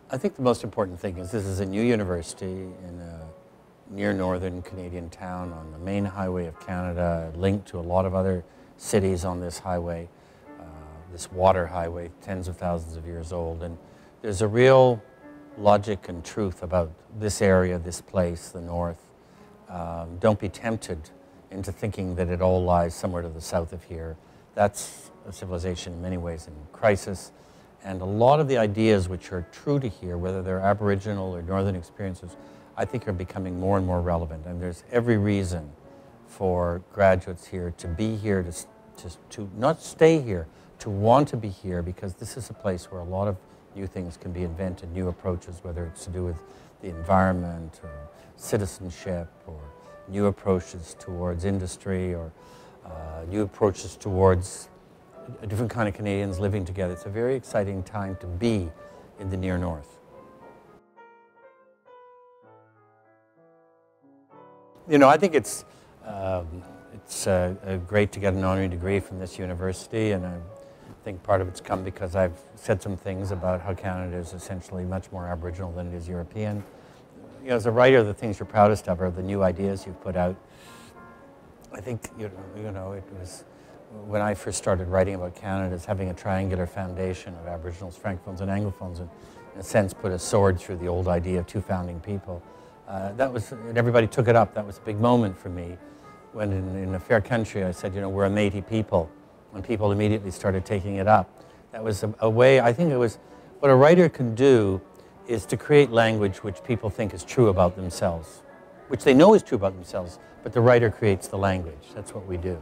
I think the most important thing is this is a new university in a near northern Canadian town on the main highway of Canada, linked to a lot of other cities on this highway, this water highway, tens of thousands of years old. And there's a real logic and truth about this area, this place, the north. Don't be tempted into thinking that it all lies somewhere to the south of here. That's a civilization in many ways in crisis. And a lot of the ideas which are true to here, whether they're Aboriginal or Northern experiences, I think are becoming more and more relevant. And there's every reason for graduates here to be here, to not stay here, to want to be here, because this is a place where a lot of new things can be invented, new approaches, whether it's to do with the environment or citizenship or new approaches towards industry or new approaches towards a different kind of Canadians living together. It's a very exciting time to be in the near north. You know, I think it's great to get an honorary degree from this university, and I think part of it's come because I've said some things about how Canada is essentially much more Aboriginal than it is European. You know, as a writer, the things you're proudest of are the new ideas you've put out. I think, you know, it was when I first started writing about Canada as having a triangular foundation of Aboriginals, Francophones, and Anglophones, and in a sense put a sword through the old idea of two founding people. And everybody took it up. That was a big moment for me when in a fair country I said, you know, we're a Métis people, and people immediately started taking it up. That was a way, I think it was, what a writer can do is to create language which people think is true about themselves, which they know is true about themselves, but the writer creates the language. That's what we do.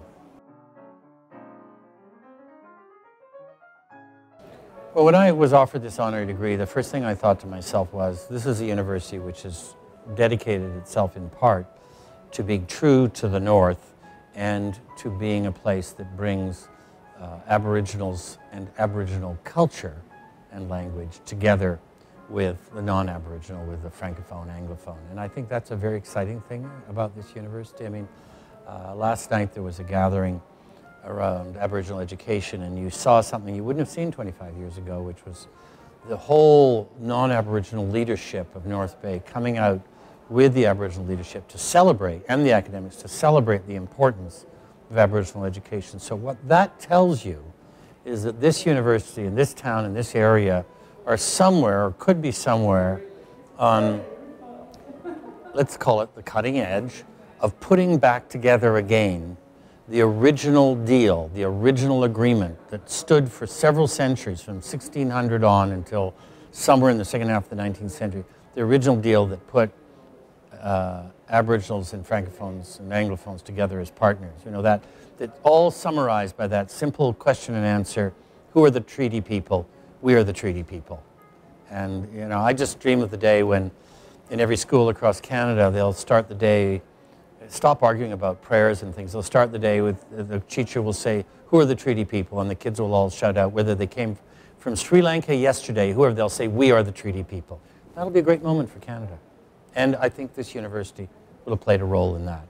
Well, when I was offered this honorary degree, the first thing I thought to myself was, this is a university which has dedicated itself in part to being true to the North and to being a place that brings Aboriginals and Aboriginal culture and language together with the non-Aboriginal, with the Francophone, Anglophone. And I think that's a very exciting thing about this university. I mean, last night there was a gathering around Aboriginal education, and you saw something you wouldn't have seen 25 years ago, which was the whole non-Aboriginal leadership of North Bay coming out with the Aboriginal leadership to celebrate, and the academics, to celebrate the importance of Aboriginal education. So what that tells you is that this university and this town and this area are somewhere, or could be somewhere, on, let's call it the cutting edge of putting back together again the original deal, the original agreement that stood for several centuries, from 1600 on until somewhere in the second half of the 19th century, the original deal that put Aboriginals and Francophones and Anglophones together as partners. You know, that all summarized by that simple question and answer: who are the treaty people? We are the treaty people. And, you know, I just dream of the day when in every school across Canada they'll start the day, stop arguing about prayers and things. They'll start the day with, the teacher will say, who are the treaty people? And the kids will all shout out whether they came from Sri Lanka yesterday, whoever, they'll say, we are the treaty people. That'll be a great moment for Canada. And I think this university will have played a role in that.